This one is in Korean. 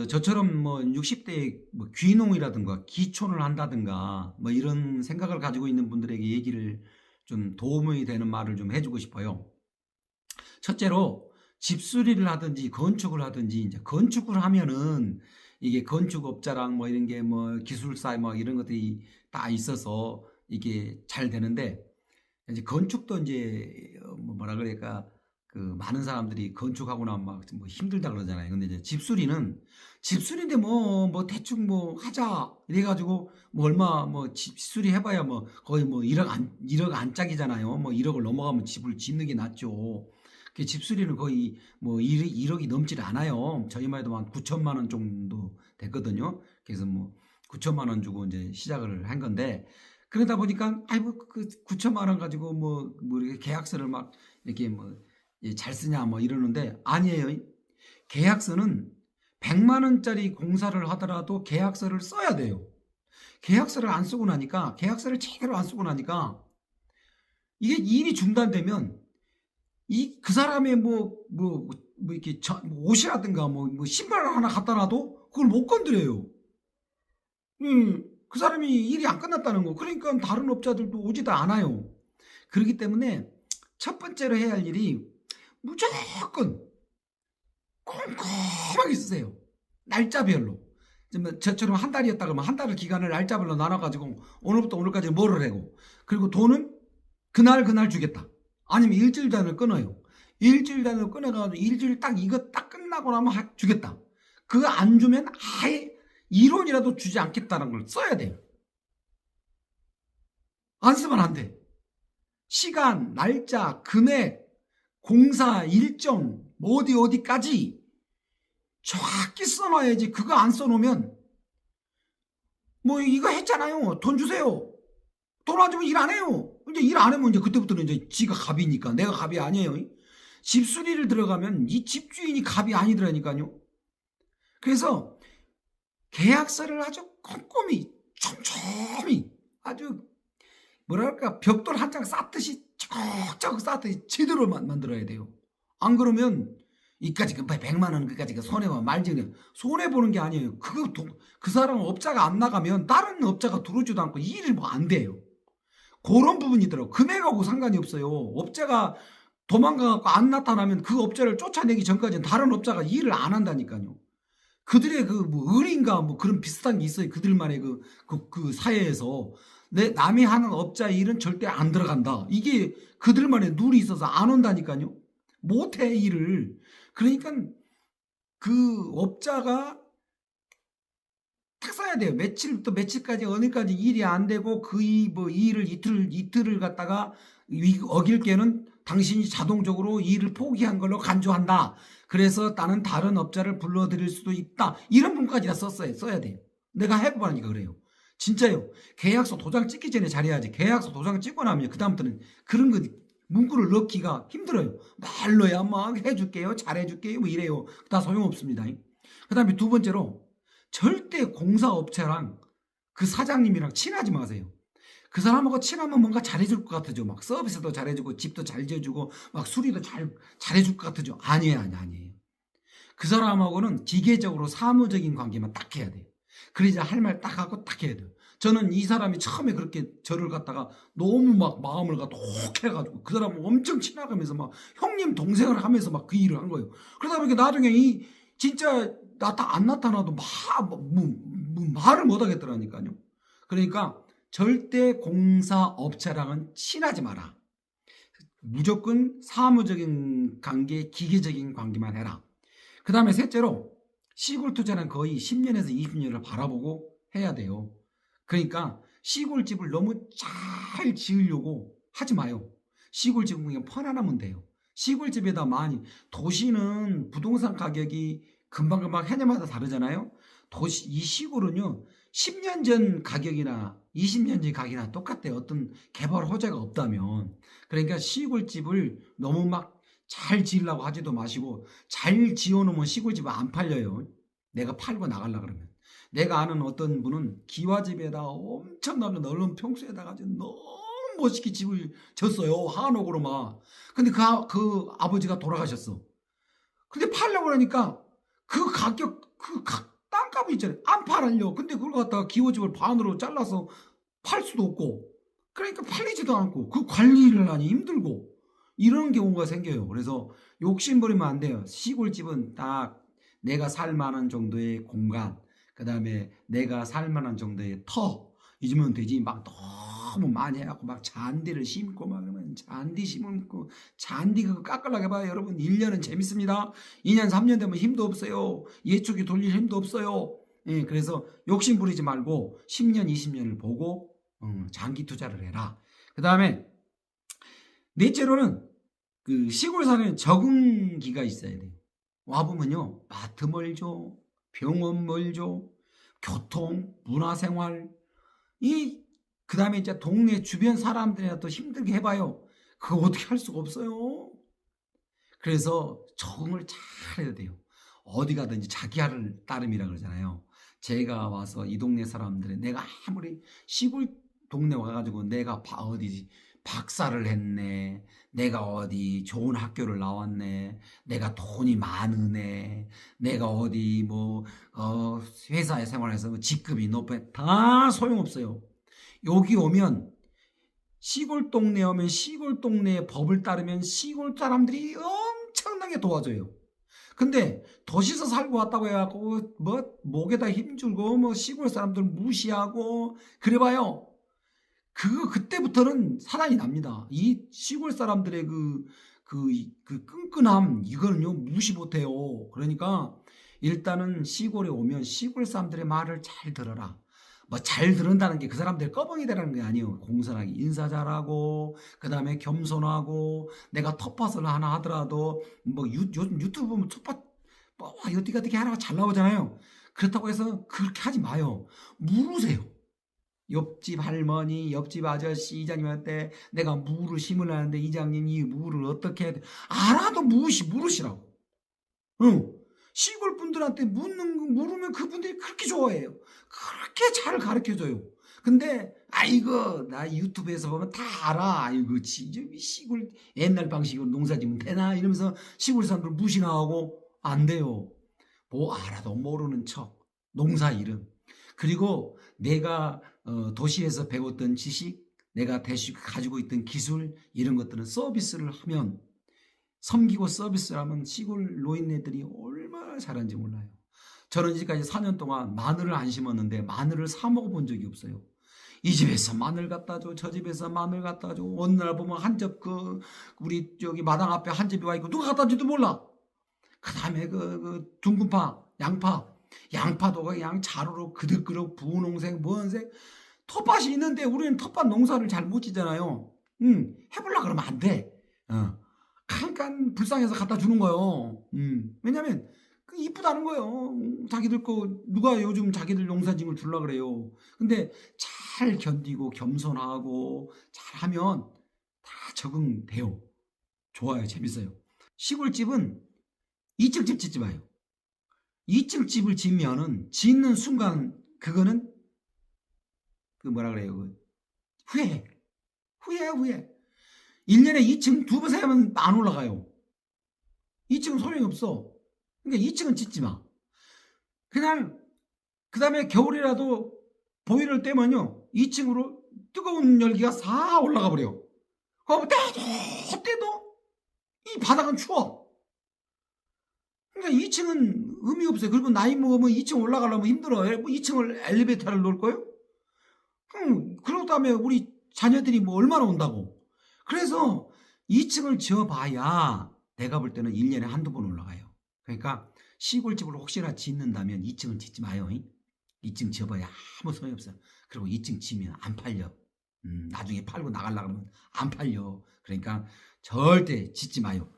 저처럼 뭐 60대에 뭐 귀농이라든가 귀촌을 한다든가 뭐 이런 생각을 가지고 있는 분들에게 얘기를 좀 도움이 되는 말을 좀 해주고 싶어요. 첫째로 집수리를 하든지 건축을 하든지 이제 건축을 하면은 이게 건축업자랑 뭐 이런 게 뭐 기술사 뭐 이런 것들이 다 있어서 이게 잘 되는데 이제 건축도 이제 뭐 뭐라 그럴까 그 많은 사람들이 건축하고 나면 막뭐 힘들다 그러잖아요. 근데 이제 집수리인데 뭐 대충 뭐 하자 이래가지고 뭐 얼마 뭐 집수리 해봐야 뭐 거의 뭐 1억 안짝이잖아요. 뭐 1억을 넘어가면 집을 짓는 게 낫죠. 그 집수리는 거의 뭐 1억이 넘질 않아요. 저희만 해도 한 9천만 원 정도 됐거든요. 그래서 뭐 9천만 원 주고 이제 시작을 한 건데 그러다 보니까 아이고 그 9천만 원 가지고 뭐 이렇게 계약서를 막 이렇게 뭐 잘 쓰냐 뭐 이러는데 아니에요. 계약서는 100만 원짜리 공사를 하더라도 계약서를 써야 돼요. 계약서를 안 쓰고 나니까 계약서를 제대로 안 쓰고 나니까 이게 일이 중단되면 이 그 사람의 뭐 이렇게 뭐 옷이라든가 뭐 신발을 하나 갖다 놔도 그걸 못 건드려요. 그 사람이 일이 안 끝났다는 거. 그러니까 다른 업자들도 오지도 않아요. 그렇기 때문에 첫 번째로 해야 할 일이 무조건 꼼꼼하게 쓰세요. 날짜별로. 저처럼 한 달이었다 그러면 한 달을 기간을 날짜별로 나눠가지고 오늘부터 오늘까지 뭐를 하고 그리고 돈은 그날 주겠다. 아니면 일주일 단위를 끊어요. 일주일 단위로 끊어가지고 일주일 딱 이거 딱 끝나고 나면 주겠다. 그거 안 주면 아예 1원이라도 주지 않겠다는 걸 써야 돼요. 안 쓰면 안 돼. 시간, 날짜, 금액, 공사 일정, 뭐 어디까지 정확히 써놔야지. 그거 안 써놓으면 뭐 이거 했잖아요. 돈 주세요. 돈 안 주면 일 안 해요. 이제 일 안 하면 이제 그때부터는 이제 지가 갑이니까 내가 갑이 아니에요. 집수리를 들어가면 이 집주인이 갑이 아니더라니까요. 그래서 계약서를 아주 꼼꼼히 촘촘히 아주 뭐랄까 벽돌 한 장 쌓듯이 쩍쩍 쌓듯이 제대로 만들어야 돼요. 안 그러면 이까지 100만 원 그까지 손해만 말지 손해 보는 게 아니에요. 그 사람 업자가 안 나가면 다른 업자가 들어오지도 않고 일이 뭐 안 돼요. 그런 부분이더라고. 금액하고 상관이 없어요. 업자가 도망가갖고 안 나타나면 그 업자를 쫓아내기 전까지는 다른 업자가 일을 안 한다니까요. 그들의 뭐 의리인가 뭐 그런 비슷한 게 있어요. 그들만의 그 사회에서 남이 하는 업자 일은 절대 안 들어간다. 이게 그들만의 룰이 있어서 안 온다니까요. 못해 일을. 그러니까 그 업자가 탁 써야 돼요. 며칠부터 며칠까지 어느까지 일이 안 되고 뭐 일을 이틀을 갖다가 어길 게는 당신이 자동적으로 일을 포기한 걸로 간주한다. 그래서 나는 다른 업자를 불러드릴 수도 있다. 이런 문까지 다 써야 돼요. 내가 해보니까 그래요. 진짜요. 계약서 도장 찍기 전에 잘해야지. 계약서 도장 찍고 나면 그다음부터는 그런 거 문구를 넣기가 힘들어요. 말로야 막 해줄게요. 잘해줄게요. 뭐 이래요. 다 소용없습니다. 그 다음에 두 번째로 절대 공사업체랑 그 사장님이랑 친하지 마세요. 그 사람하고 친하면 뭔가 잘해줄 것 같아죠. 막 서비스도 잘해주고 집도 잘 지어주고 막 수리도 잘해줄 것 같아죠. 아니에요. 그 사람하고는 기계적으로 사무적인 관계만 딱 해야 돼요. 그러자 할 말 딱 하고 딱 해야 돼요. 저는 이 사람이 처음에 그렇게 저를 갖다가 너무 막 마음을 갖다 혹 해가지고 그 사람은 엄청 친하면서 막 형님 동생을 하면서 막 그 일을 한 거예요. 그러다 보니까 나중에 진짜 안 나타나도 말을 못 하겠더라니까요. 그러니까 절대 공사업체랑은 친하지 마라. 무조건 사무적인 관계, 기계적인 관계만 해라. 그 다음에 셋째로 시골 투자는 거의 10년에서 20년을 바라보고 해야 돼요. 그러니까 시골집을 너무 잘 지으려고 하지 마요. 시골집은 그냥 편안하면 돼요. 시골집에다 많이 도시는 부동산 가격이 금방금방 해년마다 다르잖아요. 이 시골은요 10년 전 가격이나 20년 전 가격이나 똑같대요. 어떤 개발 호재가 없다면. 그러니까 시골집을 너무 막 잘 지으려고 하지도 마시고 잘 지어놓으면 시골집은 안 팔려요. 내가 팔고 나가려 그러면. 내가 아는 어떤 분은 기와집에다 엄청나게 넓은 평수에다가 너무 멋있게 집을 졌어요. 한옥으로 막. 근데 그 아버지가 돌아가셨어. 근데 팔려고 그러니까 그 하부 있잖아요. 안 팔아요. 근데 그걸 갖다가 기호집을 반으로 잘라서 팔 수도 없고, 그러니까 팔리지도 않고, 그 관리를 하니 힘들고, 이런 경우가 생겨요. 그래서 욕심 부리면 안 돼요. 시골집은 딱 내가 살 만한 정도의 공간, 그 다음에 내가 살 만한 정도의 터, 잊으면 되지. 막 너무 많이 해갖고 막 잔디를 심고 막 그러면 잔디 심고 잔디 그거 깎으려고 해봐요. 여러분 1년은 재밌습니다. 2년 3년 되면 힘도 없어요. 예초기 돌릴 힘도 없어요. 예, 그래서 욕심 부리지 말고 10년 20년을 보고 장기 투자를 해라. 그 다음에 넷째로는 그 시골 사는 적응기가 있어야 돼요. 와보면요, 마트 멀죠, 병원 멀죠, 교통, 문화생활, 그 다음에 이제 동네 주변 사람들이나 또 힘들게 해봐요. 그거 어떻게 할 수가 없어요. 그래서 적응을 잘 해야 돼요. 어디 가든지 자기 하를 따름이라 그러잖아요. 제가 와서 이 동네 사람들이 내가 아무리 시골 동네 와가지고 내가 어디 박사를 했네, 내가 어디 좋은 학교를 나왔네, 내가 돈이 많으네, 내가 어디 회사에 생활해서 직급이 높아, 다 소용없어요. 여기 오면 시골 동네 오면 시골 동네의 법을 따르면 시골 사람들이 엄청나게 도와줘요. 근데 도시에서 살고 왔다고 해갖고 목에다 힘주고 시골 사람들 무시하고 그래봐요. 그때부터는 사단이 납니다. 이 시골 사람들의 그 끈끈함, 이거는요, 무시 못해요. 그러니까 일단은 시골에 오면 시골 사람들의 말을 잘 들어라. 잘 들은다는 게 그 사람들 꺼벙이 되라는 게 아니에요. 공손하게 인사 잘하고, 그 다음에 겸손하고, 내가 텃밭을 하나 하더라도, 요즘 유튜브 보면 텃밭, 어떻게 하라고 잘 나오잖아요. 그렇다고 해서 그렇게 하지 마요. 물으세요. 옆집 할머니, 옆집 아저씨, 이장님한테 내가 무를 심으려는데 이장님 이 무를 어떻게 해야 돼? 알아도 물으시라고. 응. 시골 분들한테 물으면 그분들이 그렇게 좋아해요. 그렇게 잘 가르쳐줘요. 근데 아이고 나 유튜브에서 보면 다 알아. 아이고 진짜 시골 옛날 방식으로 농사지면 되나 이러면서 시골 사람들 무시나하고 안 돼요. 알아도 모르는 척, 농사 이름. 그리고 내가 도시에서 배웠던 지식, 내가 가지고 있던 기술, 이런 것들은 서비스를 하면, 섬기고 서비스를 하면 시골 노인네들이 얼마나 잘하는지 몰라요. 저는 이제까지 4년 동안 마늘을 안 심었는데 마늘을 사 먹어본 적이 없어요. 이 집에서 마늘 갖다 줘, 저 집에서 마늘 갖다 줘. 어느 날 보면 한 접 우리 저기 마당 앞에 한 접이 와 있고 누가 갖다 줄지도 몰라. 그 다음에 둥근파, 양파도 그냥 자루로 그득그득 분홍색, 무언색, 텃밭이 있는데 우리는 텃밭 농사를 잘 못 지잖아요. 해보려고 그러면 안 돼. 잠깐 불쌍해서 갖다 주는 거예요. 왜냐면 이쁘다는 거예요. 자기들 누가 요즘 자기들 농사짐을 주려고 그래요. 근데 잘 견디고 겸손하고 잘하면 다 적응돼요. 좋아요. 재밌어요. 시골집은 2층 집 짓지 마요. 2층 집을 짓면은 짓는 순간 그거는 뭐라 그래요? 후회. 1년에 2층 2번 사면 안 올라가요. 2층은 소용이 없어. 그러니까 2층은 짓지 마. 그냥 그 다음에 겨울이라도 보일러를 떼면요 2층으로 뜨거운 열기가 싹 올라가 버려. 때도 이 바닥은 추워. 그러니까 2층은 의미 없어요. 그리고 나이 먹으면 2층 올라가려면 힘들어요. 2층을 엘리베이터를 놓을 거예요? 그러고 다음에 우리 자녀들이 얼마나 온다고. 그래서 2층을 지어봐야 내가 볼 때는 1년에 한두 번 올라가요. 그러니까 시골집을 혹시나 짓는다면 2층은 짓지 마요. 2층 지어봐야 아무 소용이 없어요. 그리고 2층 지면 안 팔려. 나중에 팔고 나가려고 하면 안 팔려. 그러니까 절대 짓지 마요.